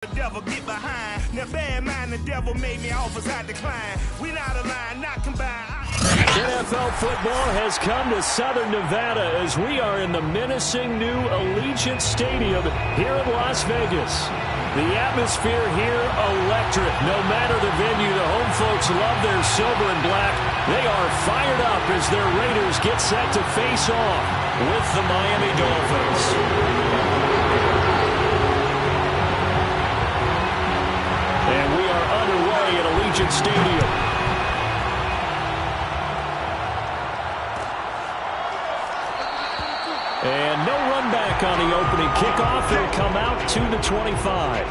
The devil get behind. Now bad mind, the devil made me offers I decline. We not aligned, not combined. NFL football has come to Southern Nevada as we are in the menacing new Allegiant Stadium here in Las Vegas. The atmosphere here electric. No matter the venue, the home folks love their silver and black. They are fired up as their Raiders get set to face off with the Miami Dolphins. And we are underway at Allegiant Stadium. And no run back on the opening kickoff. They'll come out to the 25.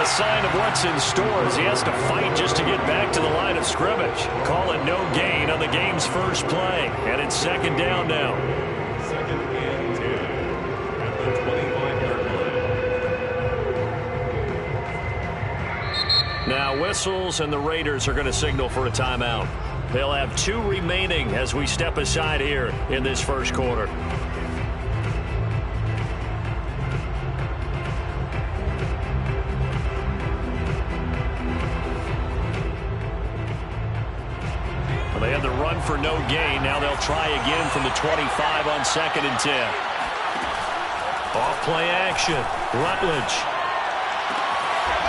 Sign of what's in store as he has to fight just to get back to the line of scrimmage. Call it no gain on the game's first play, and it's second down now. Second and 10 at the 25-yard line. Now whistles, and the Raiders are going to signal for a timeout. They'll have 2 remaining as we step aside here in this first quarter. They had the run for no gain. Now they'll try again from the 25 on second and 10. Off play action. Rutledge.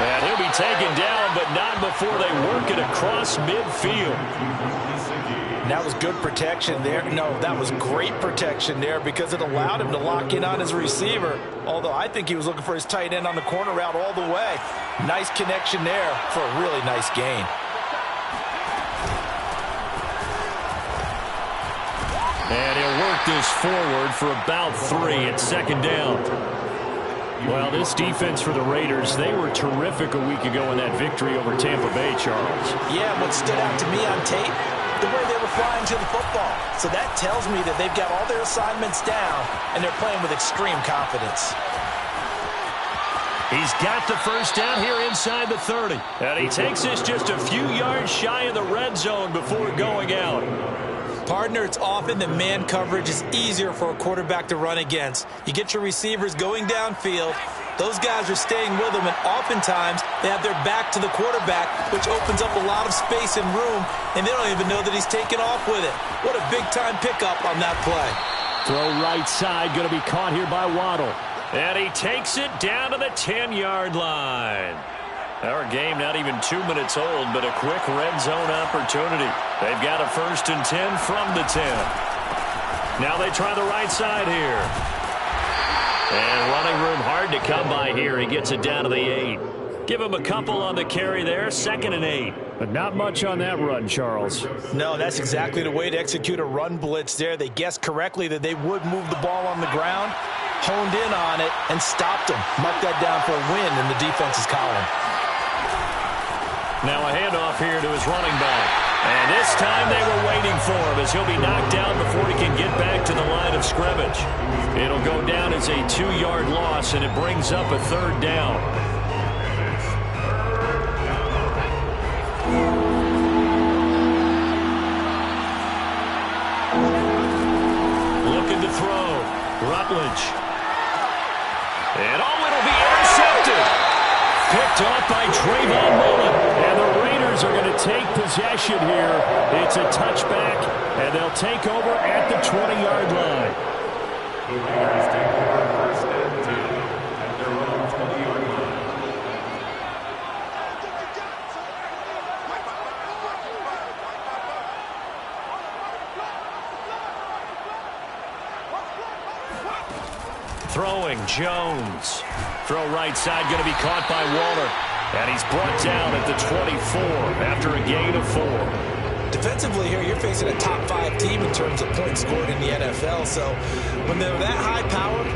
And he'll be taken down, but not before they work it across midfield. That was good protection there. No, that was great protection there because it allowed him to lock in on his receiver. Although I think he was looking for his tight end on the corner route all the way. Nice connection there for a really nice gain. And he'll work this forward for about 3 at second down. Well, this defense for the Raiders, they were terrific a week ago in that victory over Tampa Bay, Charles. Yeah, what stood out to me on tape, the way they were flying to the football. So that tells me that they've got all their assignments down, and they're playing with extreme confidence. He's got the first down here inside the 30. And he takes this just a few yards shy of the red zone before going out. Partner, it's often that man coverage is easier for a quarterback to run against. You get your receivers going downfield. Those guys are staying with them, and oftentimes they have their back to the quarterback, which opens up a lot of space and room, and they don't even know that he's taken off with it. What a big-time pickup on that play. Throw right side, going to be caught here by Waddle. And he takes it down to the 10-yard line. Our game not even 2 minutes old, but a quick red zone opportunity. They've got a first and 10 from the 10. Now they try the right side here. And running room hard to come by here. He gets it down to the 8. Give him a couple on the carry there, second and 8. But not much on that run, Charles. No, that's exactly the way to execute a run blitz there. They guessed correctly that they would move the ball on the ground, honed in on it, and stopped them. Mark that down for a win in the defense's column. Now a handoff here to his running back. And this time they were waiting for him as he'll be knocked down before he can get back to the line of scrimmage. It'll go down as a 2-yard loss, and it brings up a third down. Looking to throw. Rutledge. And it'll be intercepted. Picked off by Trayvon Mullen. And the Raiders are going to take possession here. It's a touchback, and they'll take over at the 20-yard line. The Raiders take over first and 10 at their own 20-yard line. Throwing, Jones. Throw right side, going to be caught by Waller. And he's brought down at the 24 after a gain of 4. Defensively here, you're facing a top 5 team in terms of points scored in the NFL. So when they're that high powered,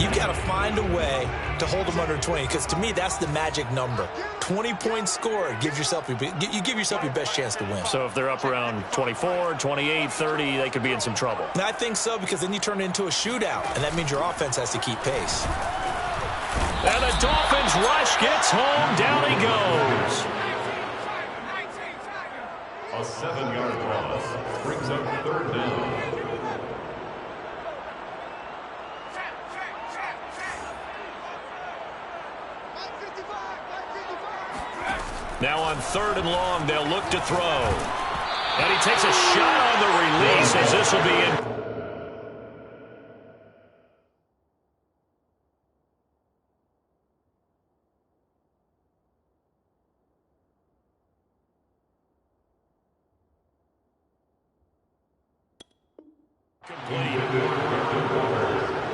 you've got to find a way to hold them under 20, because to me, that's the magic number. 20 points scored gives yourself you give yourself your best chance to win. So if they're up around 24, 28, 30, they could be in some trouble. And I think so, because then you turn it into a shootout, and that means your offense has to keep pace. And the Dolphins rush gets home. Down he goes. A 7-yard loss brings up 3rd down. Now on 3rd and long, they'll look to throw. And he takes a shot on the release as this will be in.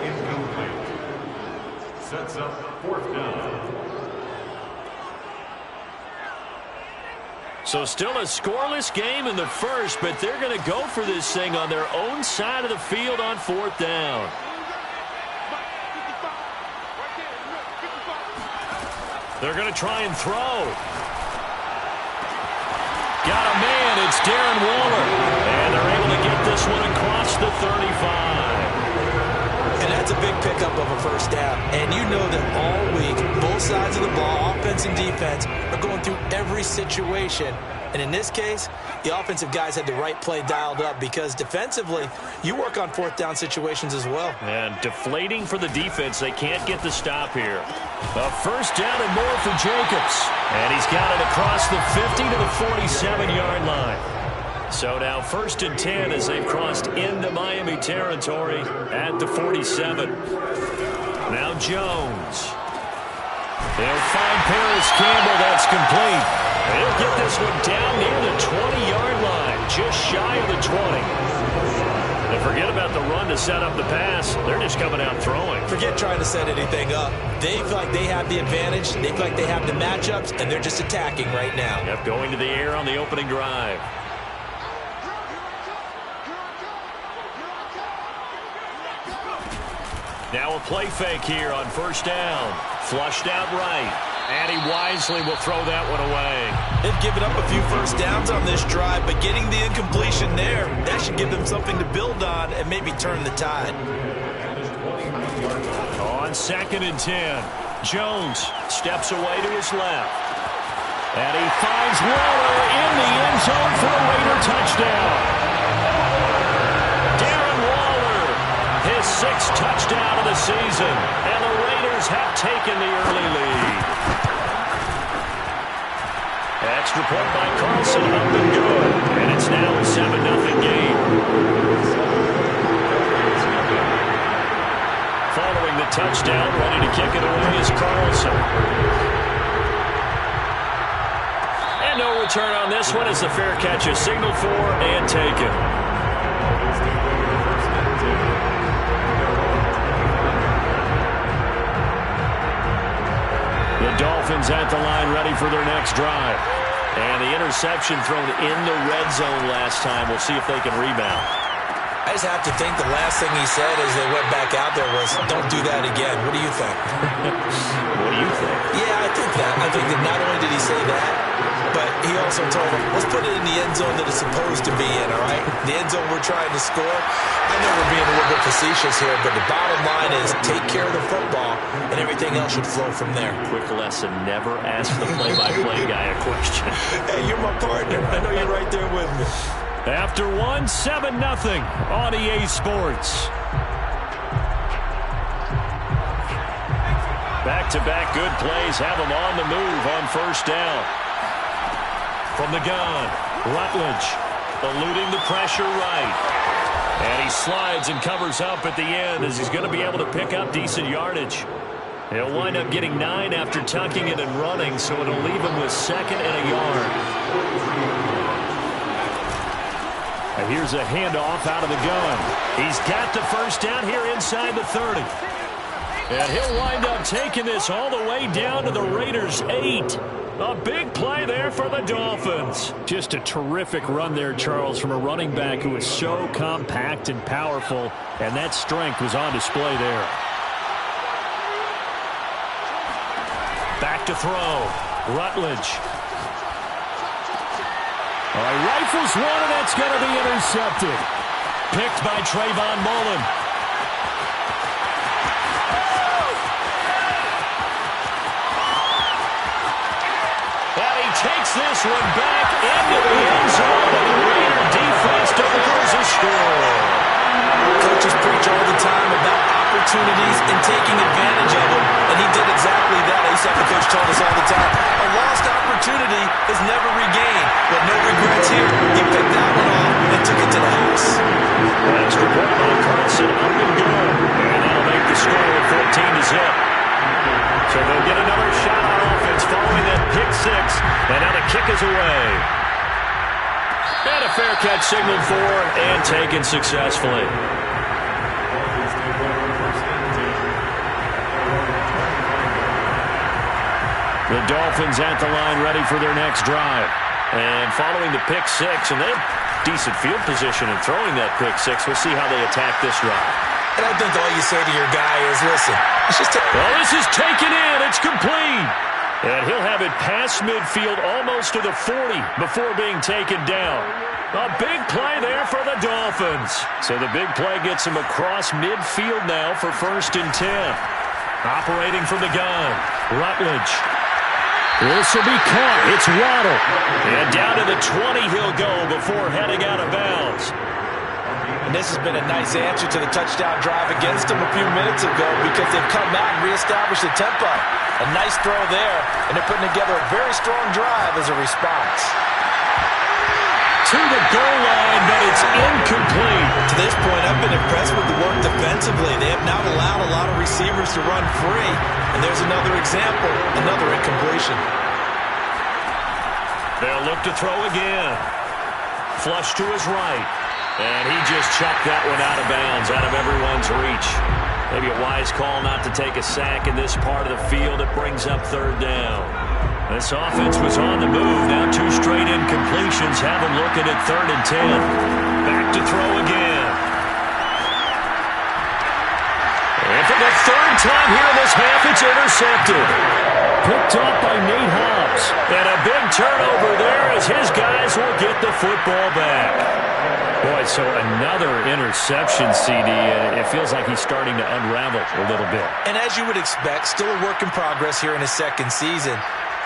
Incomplete. Sets up 4th down. So still a scoreless game in the first, but they're going to go for this thing on their own side of the field on 4th down. They're going to try and throw. Got a man. It's Darren Waller. And they're able to get this one across the 35. And that's a big pickup of a 1st down. And you know that all week, both sides of the ball, offense and defense, are going through every situation. And in this case, the offensive guys had the right play dialed up, because defensively, you work on 4th down situations as well. And deflating for the defense. They can't get the stop here. A 1st down and more for Jacobs. And he's got it across the 50 to the 47-yard line. So now 1st and 10 as they've crossed into Miami territory at the 47. Now Jones. They'll find Paris Campbell. That's complete. They'll get this one down near the 20-yard line, just shy of the 20. And forget about the run to set up the pass. They're just coming out throwing. Forget trying to set anything up. They feel like they have the advantage. They feel like they have the matchups, and they're just attacking right now. Yep, going to the air on the opening drive. Now a play fake here on 1st down. Flushed out right. And he wisely will throw that one away. They've given up a few 1st downs on this drive, but getting the incompletion there, that should give them something to build on and maybe turn the tide. On 2nd and 10, Jones steps away to his left. And he finds Waller in the end zone for a Raider touchdown. Darren Waller, his 6th touchdown of the season. And the Raiders have taken the early lead. Extra point by Carlson, up and good. And it's now a 7-0 game. Following the touchdown, ready to kick it away is Carlson. And no return on this one as the fair catch is signaled for and taken. The Dolphins at the line ready for their next drive. And the interception thrown in the red zone last time. We'll see if they can rebound. I just have to think the last thing he said as they went back out there was, don't do that again. What do you think? What do you think? Yeah, I think that. I think that not only did he say that, but he also told them, let's put it in the end zone that it's supposed to be in, all right? The end zone we're trying to score. I know we're being a little bit facetious here, but the bottom line is take care of the football, and everything else should flow from there. Quick lesson, never ask the play-by-play guy a question. Hey, you're my partner. I know you're right there with me. After 7-0 on EA Sports. Back-to-back good plays have them on the move on 1st down. From the gun, Rutledge eluding the pressure right. And he slides and covers up at the end as he's going to be able to pick up decent yardage. He'll wind up getting 9 after tucking it and running, so it'll leave him with 2nd and a yard. And here's a handoff out of the gun. He's got the 1st down here inside the 30. And he'll wind up taking this all the way down to the Raiders' 8. A big play there for the Dolphins. Just a terrific run there, Charles, from a running back who is so compact and powerful, and that strength was on display there. Back to throw. Rutledge. Rifles one, and that's going to be intercepted. Picked by Trayvon Mullen. And he takes this one back into the end zone, and the Raider defense delivers a score. Coaches preach all the time about opportunities and taking advantage of them, and he did exactly that. I used to have the coach told us all the time, a lost opportunity is never regained, but no regrets here. He picked that one off and took it to the house. Extra point by Carlson, up and good, and that'll make the score 14-0. So they'll get another shot on offense following that pick six, and now the kick is away. And a fair catch signaled for and taken successfully. The Dolphins at the line ready for their next drive. And following the pick six, and they have decent field position in throwing that pick six. We'll see how they attack this drive. And I think all you say to your guy is, listen, it's just well, this is taken in. It's complete. And he'll have it past midfield almost to the 40 before being taken down. A big play there for the Dolphins. So the big play gets him across midfield now for 1st and 10. Operating from the gun, Rutledge. This will be caught. It's Waddle. And down to the 20 he'll go before heading out of bounds. And this has been a nice answer to the touchdown drive against them a few minutes ago because they've come out and reestablished the tempo. A nice throw there, and they're putting together a very strong drive as a response. To the goal line, but it's incomplete. To this point, I've been impressed with the work defensively. They have not allowed a lot of receivers to run free. And there's another example, another incompletion. They'll look to throw again. Flush to his right. And he just chucked that one out of bounds, out of everyone's reach. Maybe a wise call not to take a sack in this part of the field. It brings up 3rd down. This offense was on the move. Now 2 straight incompletions have them looking at 3rd and 10. Back to throw again. And for the 3rd time here in this half, it's intercepted. Picked off by Nate Hobbs. And a big turnover there as his guys will get the football back. Boy, so another interception, CD, and it feels like he's starting to unravel a little bit. And as you would expect, still a work in progress here in his 2nd season.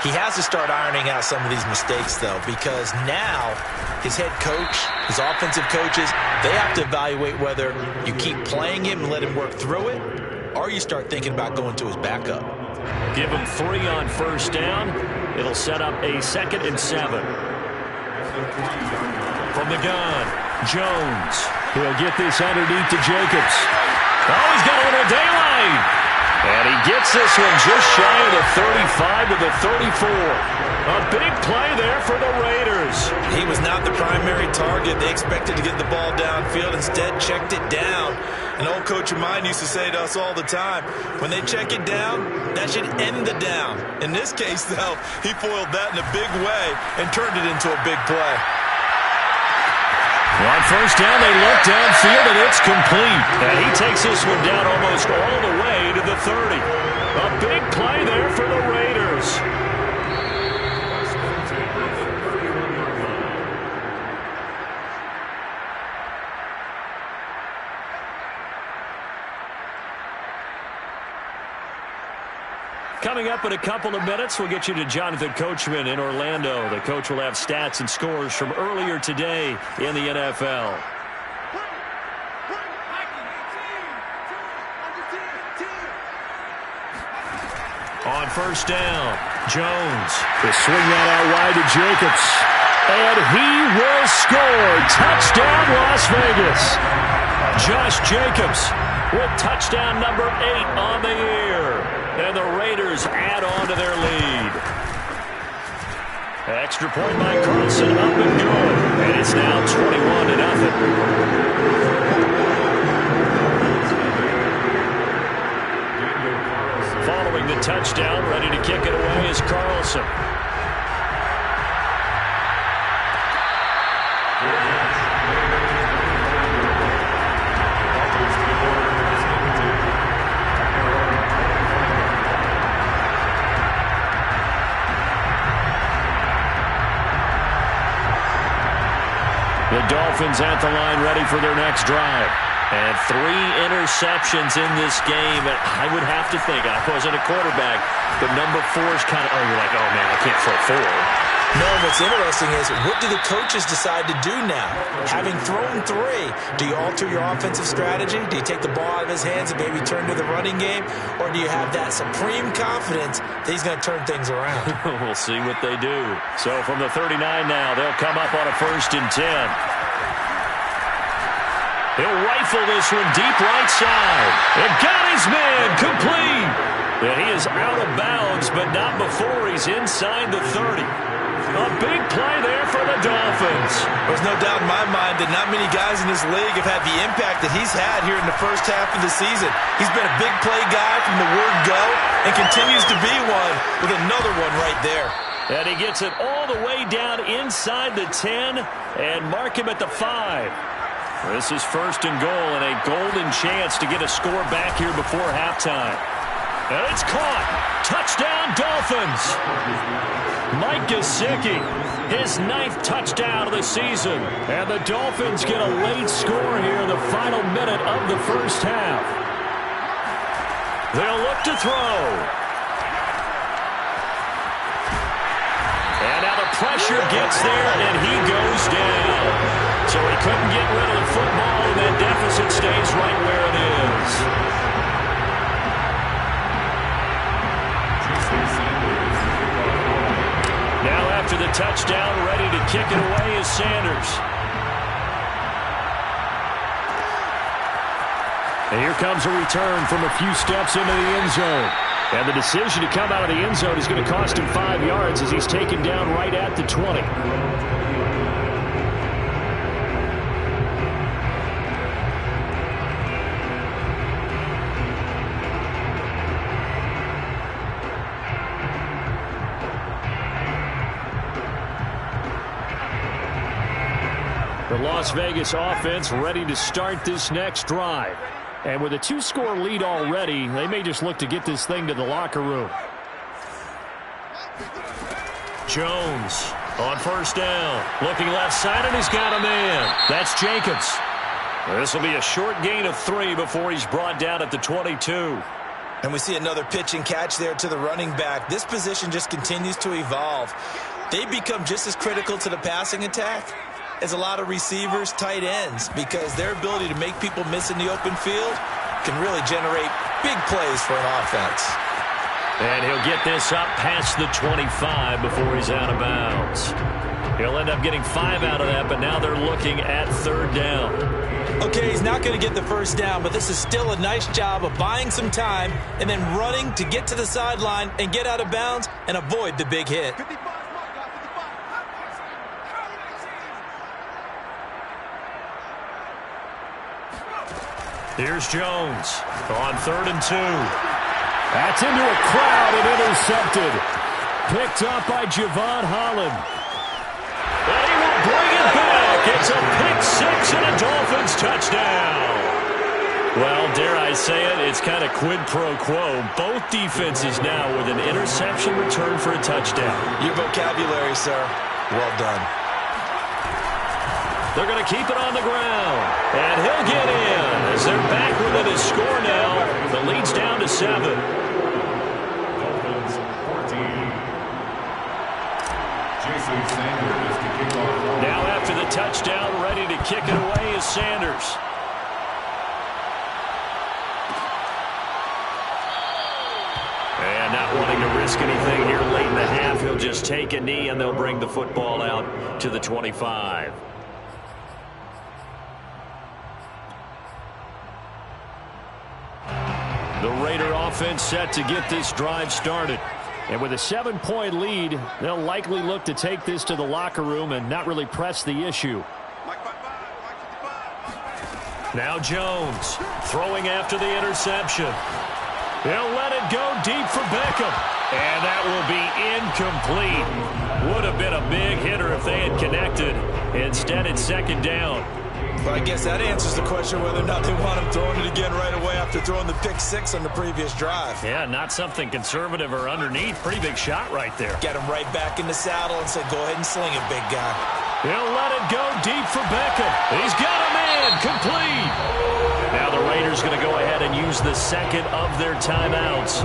He has to start ironing out some of these mistakes, though, because now his head coach, his offensive coaches, they have to evaluate whether you keep playing him and let him work through it, or you start thinking about going to his backup. Give him 3 on 1st down. It'll set up a 2nd and 7. From the gun, Jones. He'll get this underneath to Jacobs. Oh, he's got a little daylight. And he gets this one just shy of the 35 to the 34. A big play there for the Raiders. He was not the primary target. They expected to get the ball downfield. Instead, checked it down. An old coach of mine used to say to us all the time, when they check it down, that should end the down. In this case, though, he foiled that in a big way and turned it into a big play. On 1st down, they look downfield, and it's complete. And he takes this one down almost all the way to the 30. A big play there for the Raiders. Coming up in a couple of minutes, we'll get you to Jonathan Coachman in Orlando. The coach will have stats and scores from earlier today in the NFL. On 1st down, Jones will swing that out wide to Jacobs. And he will score. Touchdown, Las Vegas. Josh Jacobs with touchdown number 8 on the year. And the Raiders add on to their lead. Extra point by Carlson, up and good. And it's now 21-0. Following the touchdown, ready to kick it away is Carlson. The Dolphins at the line ready for their next drive. And 3 interceptions in this game. And I would have to think, I wasn't a quarterback, but number 4 is kind of, oh, you're like, oh, man, I can't throw 4. No, what's interesting is, what do the coaches decide to do now? Having thrown 3, do you alter your offensive strategy? Do you take the ball out of his hands and maybe turn to the running game? Or do you have that supreme confidence that he's going to turn things around? We'll see what they do. So from the 39 now, they'll come up on a 1st and 10. He'll rifle this one deep right side. And got his man complete. And he is out of bounds, but not before he's inside the 30. A big play there for the Dolphins. There's no doubt in my mind that not many guys in this league have had the impact that he's had here in the first half of the season. He's been a big play guy from the word go and continues to be one with another one right there. And he gets it all the way down inside the 10 and mark him at the 5. This is 1st and goal and a golden chance to get a score back here before halftime. And it's caught. Touchdown, Dolphins. Mike Gesicki, his 9th touchdown of the season. And the Dolphins get a late score here in the final minute of the first half. They'll look to throw. And now the pressure gets there, and he goes down. So he couldn't get rid of the football, and that deficit stays right where it is. Now after the touchdown, ready to kick it away is Sanders. And here comes a return from a few steps into the end zone. And the decision to come out of the end zone is going to cost him 5 yards as he's taken down right at the 20. The Las Vegas offense ready to start this next drive. And with a 2-score lead already, they may just look to get this thing to the locker room. Jones on 1st down. Looking left side, and he's got a man. That's Jacobs. This will be a short gain of 3 before he's brought down at the 22. And we see another pitch and catch there to the running back. This position just continues to evolve. They become just as critical to the passing attack as a lot of receivers, tight ends, because their ability to make people miss in the open field can really generate big plays for an offense. And he'll get this up past the 25 before he's out of bounds. He'll end up getting 5 out of that, but now they're looking at 3rd down. Okay, he's not going to get the 1st down, but this is still a nice job of buying some time and then running to get to the sideline and get out of bounds and avoid the big hit. Here's Jones on 3rd and 2. That's into a crowd and intercepted. Picked up by Javon Holland. And he will bring it back. It's a pick 6 and a Dolphins touchdown. Well, dare I say it, it's kind of quid pro quo. Both defenses now with an interception return for a touchdown. Your vocabulary, sir. Well done. They're going to keep it on the ground. And he'll get in as they're back within a score now. The lead's down to 7. Dolphins 14. Jason Sanders to kick off. Now after the touchdown, ready to kick it away is Sanders. And not wanting to risk anything here late in the half, he'll just take a knee and they'll bring the football out to the 25. The Raider offense set to get this drive started. And with a 7-point lead, they'll likely look to take this to the locker room and not really press the issue. Now Jones throwing after the interception. He'll let it go deep for Beckham. And that will be incomplete. Would have been a big hitter if they had connected. Instead, it's 2nd down. Well, I guess that answers the question whether or not they want him throwing it again right away after throwing the pick 6 on the previous drive. Yeah, not something conservative or underneath. Pretty big shot right there. Get him right back in the saddle and say, go ahead and sling it, big guy. He'll let it go deep for Beckham. He's got a man complete. Now the Raiders going to go ahead and use the second of their timeouts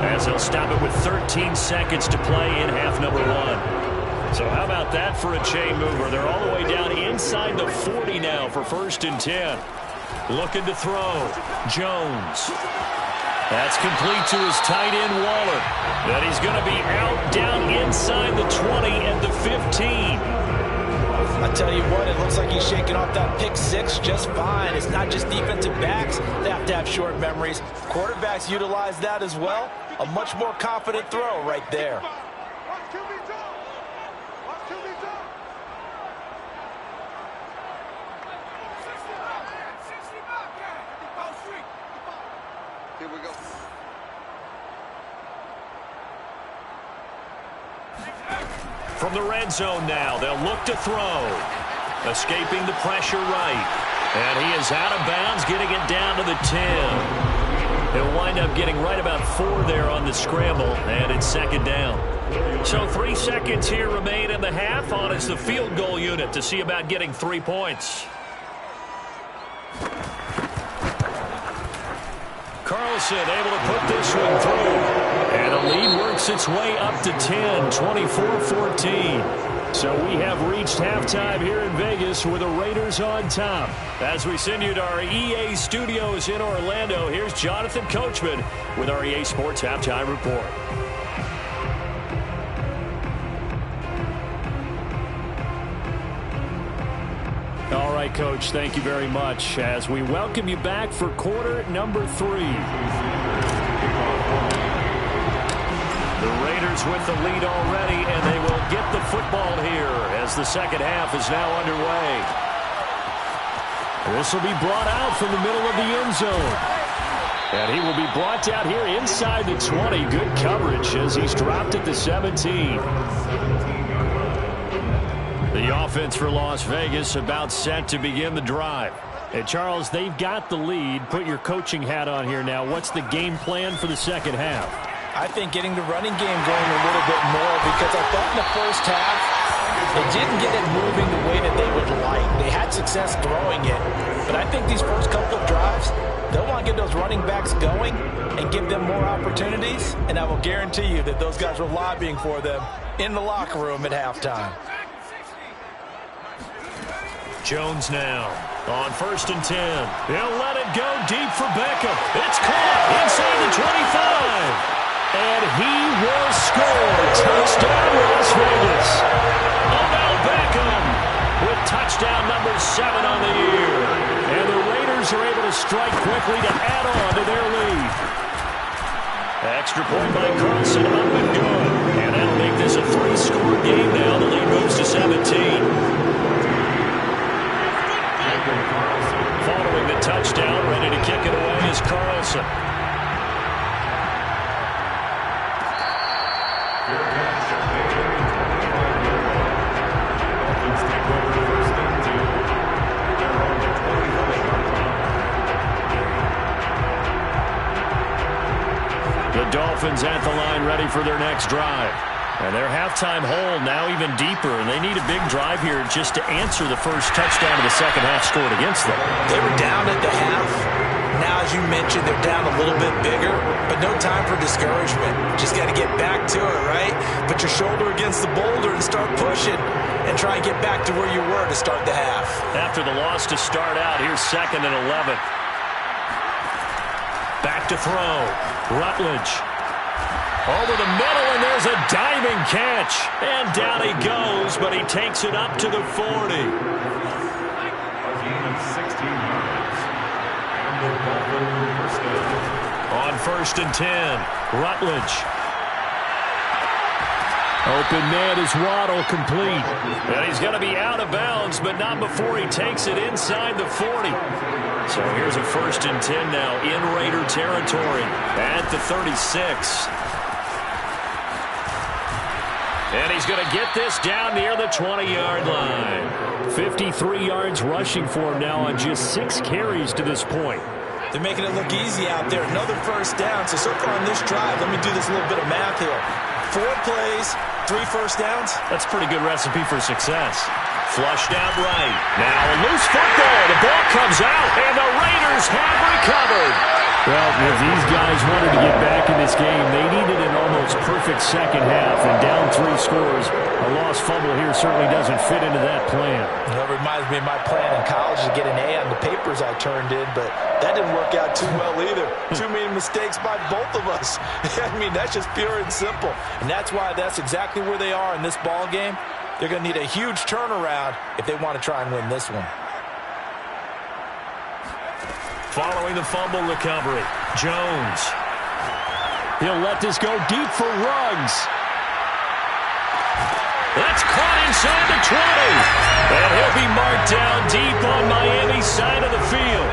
as they'll stop it with 13 seconds to play in half number 1. So how about that for a chain mover? They're all the way down inside the 40 now for 1st and 10. Looking to throw. Jones. That's complete to his tight end, Waller. Then he's going to be out down inside the 20 at the 15. I tell you what, it looks like he's shaking off that pick 6 just fine. It's not just defensive backs that have to have short memories. Quarterbacks utilize that as well. A much more confident throw right there. Here we go. From the red zone now, they'll look to throw. Escaping the pressure right. And he is out of bounds, getting it down to the 10. He'll wind up getting right about 4 there on the scramble, and it's 2nd down. So 3 seconds here remain in the half on as the field goal unit to see about getting 3 points. Carlson able to put this one through. And the lead works its way up to 10, 24-14. So we have reached halftime here in Vegas with the Raiders on top. As we send you to our EA studios in Orlando, here's Jonathan Coachman with our EA Sports Halftime Report. All right, Coach, thank you very much as we welcome you back for quarter number 3. The Raiders with the lead already, and they will get the football here as the second half is now underway. This will be brought out from the middle of the end zone. And he will be brought out here inside the 20. Good coverage as he's dropped at the 17. The offense for Las Vegas about set to begin the drive. And Charles, they've got the lead. Put your coaching hat on here now. What's the game plan for the second half? I think getting the running game going a little bit more, because I thought in the first half they didn't get it moving the way that they would like. They had success throwing it, but I think these first couple of drives, they'll want to get those running backs going and give them more opportunities, and I will guarantee you that those guys were lobbying for them in the locker room at halftime. Jones now on 1st and 10. He'll let it go deep for Beckham. It's caught inside the 25. And he will score. Touchdown, Las Vegas. Odell Beckham with touchdown number 7 on the year. And the Raiders are able to strike quickly to add on to their lead. Extra point by Carlson, up and good. And that'll make this a 3-score game now. The lead moves to 17. Following the touchdown, ready to kick it away is Carlson. The Dolphins at the line ready for their next drive. And their halftime hole now even deeper, and they need a big drive here just to answer the first touchdown of the second half scored against them. They were down at the half. Now, as you mentioned, they're down a little bit bigger, but no time for discouragement. Just got to get back to it, right? Put your shoulder against the boulder and start pushing and try and get back to where you were to start the half. After the loss to start out, here's 2nd and 11. Back to throw. Rutledge. Over the middle, and there's a diving catch. And down he goes, but he takes it up to the 40. A gain of 16 yards. And the Dolphins first down. On 1st and 10, Rutledge. Open man is Waddle, complete. And he's going to be out of bounds, but not before he takes it inside the 40. So here's a 1st and 10 now in Raider territory at the 36. And he's going to get this down near the 20-yard line. 53 yards rushing for him now on just 6 carries to this point. They're making it look easy out there. Another first down. So far on this drive, let me do this little bit of math here. 4 plays, 3 first downs? That's a pretty good recipe for success. Flushed out right. Now a loose football. The ball comes out, and the Raiders have recovered. Well, if these guys wanted to get back in this game, they needed an almost perfect second half, and down 3 scores. A lost fumble here certainly doesn't fit into that plan. That reminds me of my plan in college to get an A on the papers I turned in, but that didn't work out too well either. Too many mistakes by both of us. I mean, that's just pure and simple. And that's why that's exactly where they are in this ball game. They're going to need a huge turnaround if they want to try and win this one. Following the fumble recovery, Jones. He'll let this go deep for Ruggs. That's caught inside the 20. And he'll be marked down deep on Miami's side of the field.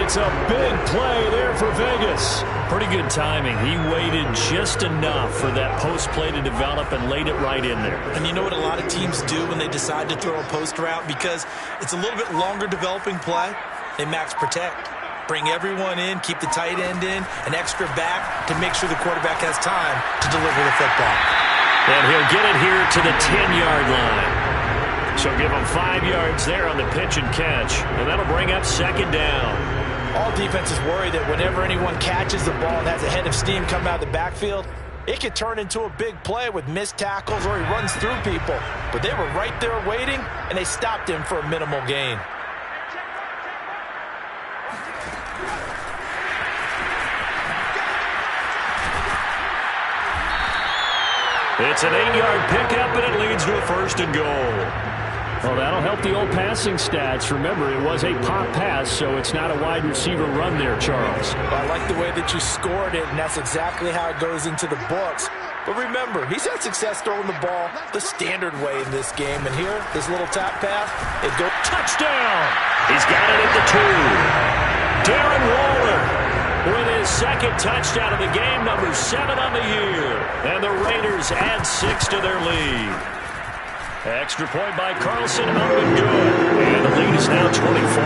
It's a big play there for Vegas. Pretty good timing. He waited just enough for that post play to develop and laid it right in there. And you know what a lot of teams do when they decide to throw a post route? Because it's a little bit longer developing play. They max protect. Bring everyone in, keep the tight end in, an extra back to make sure the quarterback has time to deliver the football. And he'll get it here to the 10-yard line. So give him 5 yards there on the pitch and catch, and that'll bring up second down. All defenses worry that whenever anyone catches the ball and has a head of steam come out of the backfield, it could turn into a big play with missed tackles or he runs through people. But they were right there waiting, and they stopped him for a minimal gain. It's an 8-yard pickup, and it leads to a first and goal. Well, that'll help the old passing stats. Remember, it was a pop pass, so it's not a wide receiver run there, Charles. Well, I like the way that you scored it, and that's exactly how it goes into the books. But remember, he's had success throwing the ball the standard way in this game. And here, this little tap pass, it goes. Touchdown! He's got it at the 2. Darren Waller with his second touchdown of the game, number 7 on the year. And the Raiders add 6 to their lead. Extra point by Carlson, up and good. And the lead is now 24.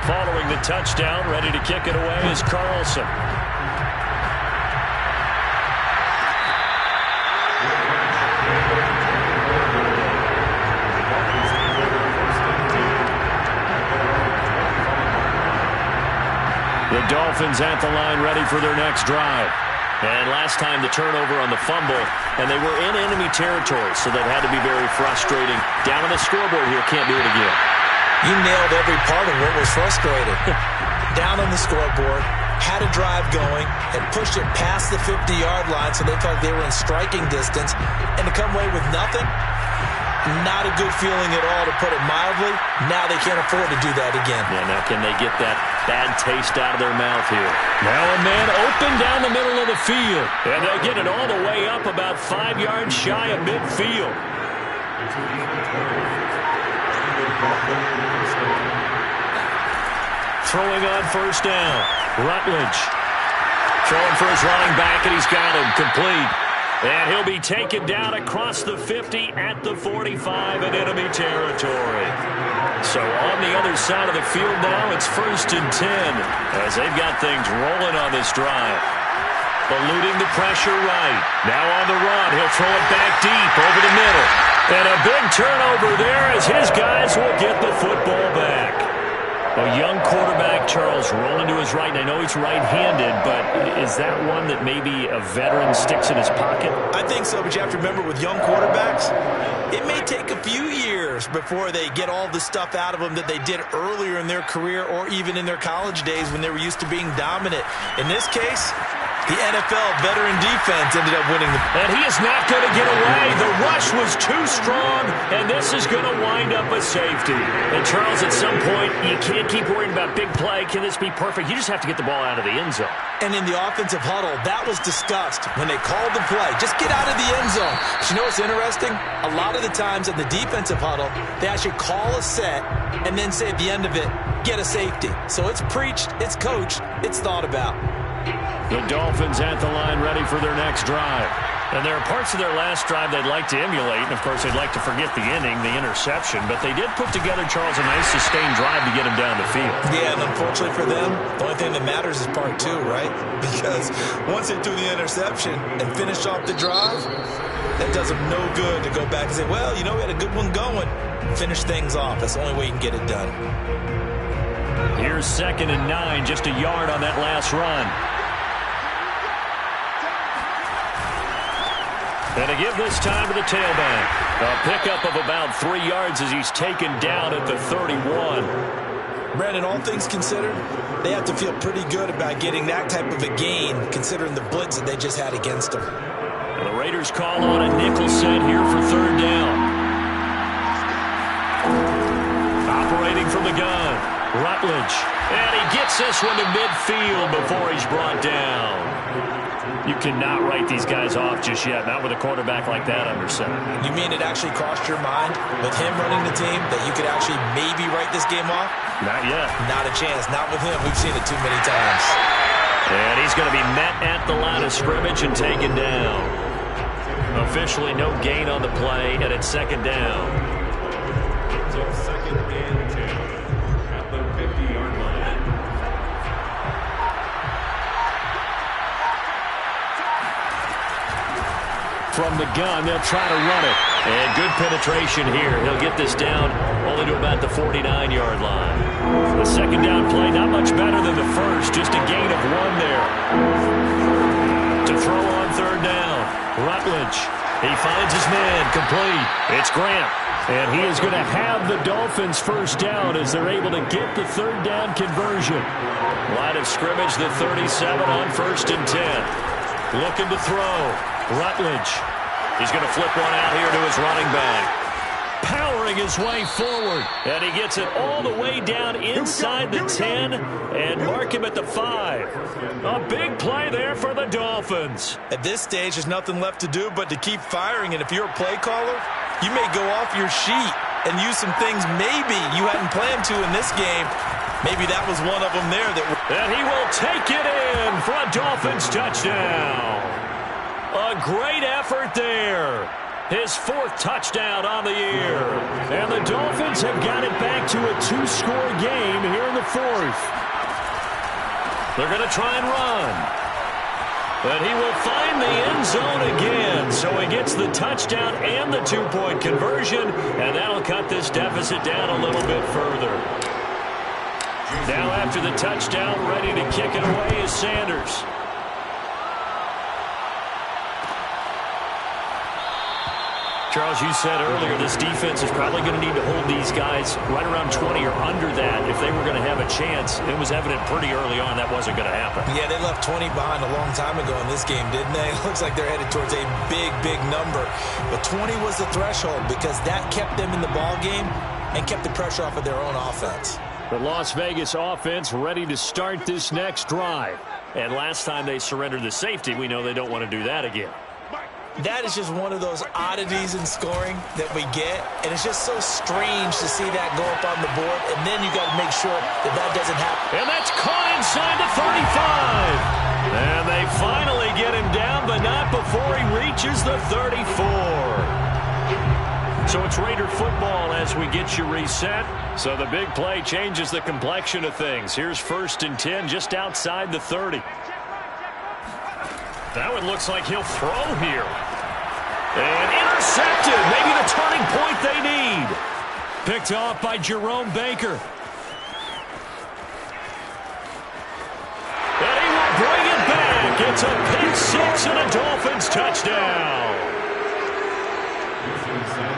Following the touchdown, ready to kick it away is Carlson. The Dolphins at the line ready for their next drive. And last time the turnover on the fumble, and they were in enemy territory, so that had to be very frustrating. Down on the scoreboard here, can't do it again. You nailed every part of what was frustrating. Down on the scoreboard, had a drive going, and pushed it past the 50-yard line so they felt like they were in striking distance, and to come away with nothing, not a good feeling at all, to put it mildly. Now they can't afford to do that again. Yeah, now can they get that bad taste out of their mouth here? Now a man open down the middle of the field, and they'll get it all the way up about 5 yards shy of midfield. Throwing on first down, Rutledge. Throwing for his running back, and he's got him complete. And he'll be taken down across the 50 at the 45 in enemy territory. So on the other side of the field now, it's 1st and 10 as they've got things rolling on this drive. Eluding the pressure right. Now on the run, he'll throw it back deep over the middle. And a big turnover there as his guys will get the football back. A young quarterback, Charles, rolling to his right. And I know he's right-handed, but is that one that maybe a veteran sticks in his pocket? I think so, but you have to remember with young quarterbacks, it may take a few years before they get all the stuff out of them that they did earlier in their career or even in their college days when they were used to being dominant. In this case, the NFL veteran defense ended up winning. And he is not going to get away. The rush was too strong, and this is going to wind up a safety. And, Charles, at some point, you can't keep worrying about big play. Can this be perfect? You just have to get the ball out of the end zone. And in the offensive huddle, that was discussed when they called the play. Just get out of the end zone. But you know what's interesting? A lot of the times in the defensive huddle, they actually call a set and then say at the end of it, get a safety. So it's preached, it's coached, it's thought about. The Dolphins at the line ready for their next drive. And there are parts of their last drive they'd like to emulate, and, of course, they'd like to forget the inning, the interception. But they did put together, Charles, a nice sustained drive to get him down the field. Yeah, and unfortunately for them, the only thing that matters is part two, right? Because once they threw the interception and finished off the drive, that does them no good to go back and say, well, you know, we had a good one going. Finish things off. That's the only way you can get it done. Here's 2nd and 9, just a yard on that last run. And to give this time to the tailback. A pickup of about 3 yards as he's taken down at the 31. Brandon, all things considered, they have to feel pretty good about getting that type of a gain, considering the blitz that they just had against them. And the Raiders call on a nickel set here for 3rd down. Operating from the gun, Rutledge. And he gets this one to midfield before he's brought down. You cannot write these guys off just yet, not with a quarterback like that under center. You mean it actually crossed your mind with him running the team that you could actually maybe write this game off? Not yet. Not a chance. Not with him. We've seen it too many times. And he's going to be met at the line of scrimmage and taken down. Officially no gain on the play, and it's 2nd down. So 2nd and 10 at the 50-yard line. From the gun, they'll try to run it. And good penetration here. He'll get this down only to about the 49-yard line. The 2nd down play, not much better than the first. Just a gain of 1 there. To throw on 3rd down. Rutledge. He finds his man. Complete. It's Grant. And he is going to have the Dolphins 1st down as they're able to get the 3rd down conversion. Line of scrimmage, the 37 on 1st and 10. Looking to throw. Rutledge. He's going to flip one out here to his running back. Powering his way forward. And he gets it all the way down inside the 10 and mark him at the 5. A big play there for the Dolphins. At this stage, there's nothing left to do but to keep firing. And if you're a play caller, you may go off your sheet and use some things maybe you hadn't planned to in this game. Maybe that was one of them there. And he will take it in for a Dolphins touchdown. A great effort there. His 4th touchdown on the year. And the Dolphins have got it back to a 2-score game here in the 4th. They're going to try and run. And he will find the end zone again. So he gets the touchdown and the 2-point conversion. And that'll cut this deficit down a little bit further. Now after the touchdown, ready to kick it away is Sanders. Charles, you said earlier this defense is probably going to need to hold these guys right around 20 or under that if they were going to have a chance. It was evident pretty early on that wasn't going to happen. Yeah, they left 20 behind a long time ago in this game, didn't they? It looks like they're headed towards a big, big number. But 20 was the threshold because that kept them in the ball game and kept the pressure off of their own offense. The Las Vegas offense ready to start this next drive. And last time they surrendered the safety, we know they don't want to do that again. That is just one of those oddities in scoring that we get, and it's just so strange to see that go up on the board, and then you got to make sure that that doesn't happen. And that's caught inside the 35. And they finally get him down, but not before he reaches the 34. So it's Raider football as we get you reset. So the big play changes the complexion of things. Here's 1st and 10 just outside the 30. That one looks like he'll throw here. And intercepted. Maybe the turning point they need. Picked off by Jerome Baker. And he will bring it back. It's a pick 6 and a Dolphins touchdown.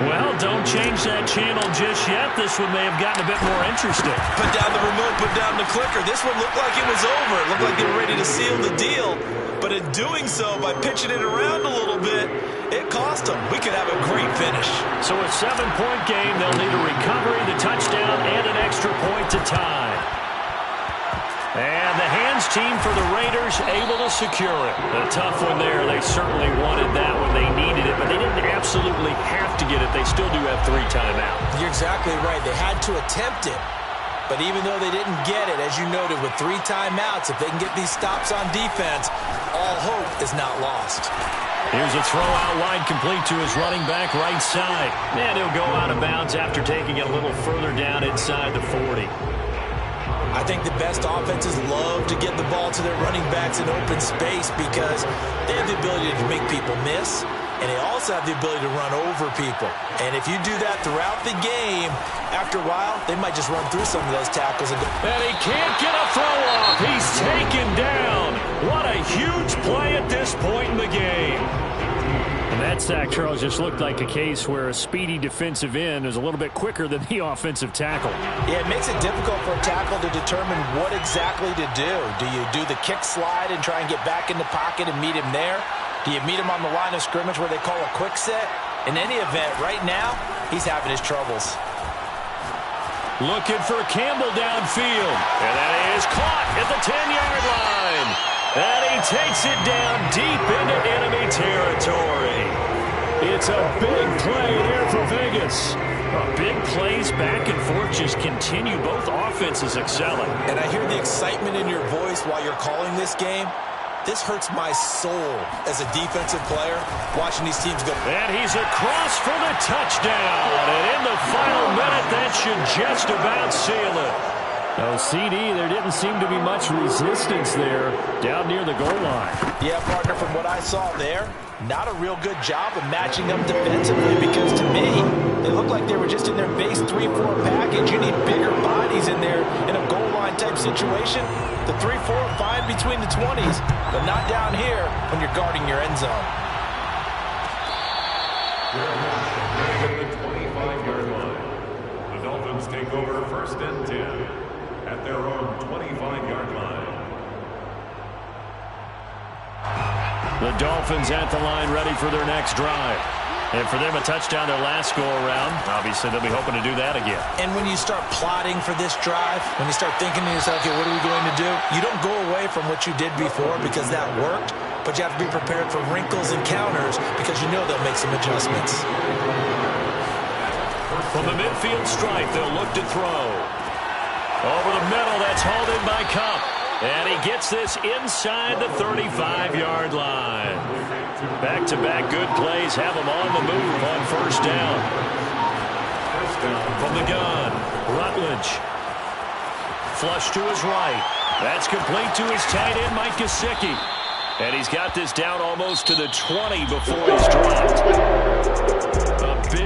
Well, don't change that channel just yet. This one may have gotten a bit more interesting. Put down the remote, put down the clicker. This one looked like it was over. It looked like they were ready to seal the deal. But in doing so, by pitching it around a little bit, it cost them. We could have a great finish. So a 7-point game. They'll need a recovery, the touchdown, and an extra point to tie. And the hands team for the Raiders able to secure it. A tough one there. They certainly wanted that when they needed it, but they didn't absolutely have to get it. They still do have 3 timeouts. You're exactly right. They had to attempt it. But even though they didn't get it, as you noted, with 3 timeouts, if they can get these stops on defense, all hope is not lost. Here's a throw out wide, complete to his running back right side. And he'll go out of bounds after taking it a little further down inside the 40. I think the best offenses love to get the ball to their running backs in open space because they have the ability to make people miss, and they also have the ability to run over people. And if you do that throughout the game, after a while, they might just run through some of those tackles. And he can't get a throw off. He's taken down. What a huge play at this point in the game. And that sack, Charles, just looked like a case where a speedy defensive end is a little bit quicker than the offensive tackle. Yeah, it makes it difficult for a tackle to determine what exactly to do. Do you do the kick slide and try and get back in the pocket and meet him there? Do you meet him on the line of scrimmage where they call a quick set? In any event, right now, he's having his troubles. Looking for Campbell downfield. And that is caught at the 10-yard line. And he takes it down deep into enemy territory. It's a big play there for Vegas. Big plays back and forth just continue. Both offenses excelling. And I hear the excitement in your voice while you're calling this game. This hurts my soul as a defensive player, watching these teams go. And he's across for the touchdown. And in the final minute, that should just about seal it. Oh, CD, there didn't seem to be much resistance there down near the goal line. Yeah, partner, from what I saw there, not a real good job of matching up defensively because to me, they looked like they were just in their base 3-4 package. You need bigger bodies in there in a goal line type situation. The 3-4 fine between the 20s, but not down here when you're guarding your end zone. At the 25-yard line, the Dolphins take over 1st and 10 at their own 25-yard line. The Dolphins at the line ready for their next drive. And for them, a touchdown their last go-around. Obviously, they'll be hoping to do that again. And when you start plotting for this drive, when you start thinking to yourself, okay, what are we going to do? You don't go away from what you did before because that worked, but you have to be prepared for wrinkles and counters because you know they'll make some adjustments. From the midfield stripe, they'll look to throw. Over the middle, that's hauled in by Cup. And he gets this inside the 35-yard line. Back-to-back good plays have him on the move on 1st down. From the gun, Rutledge. Flush to his right. That's complete to his tight end, Mike Gesicki. And he's got this down almost to the 20 before he's dropped.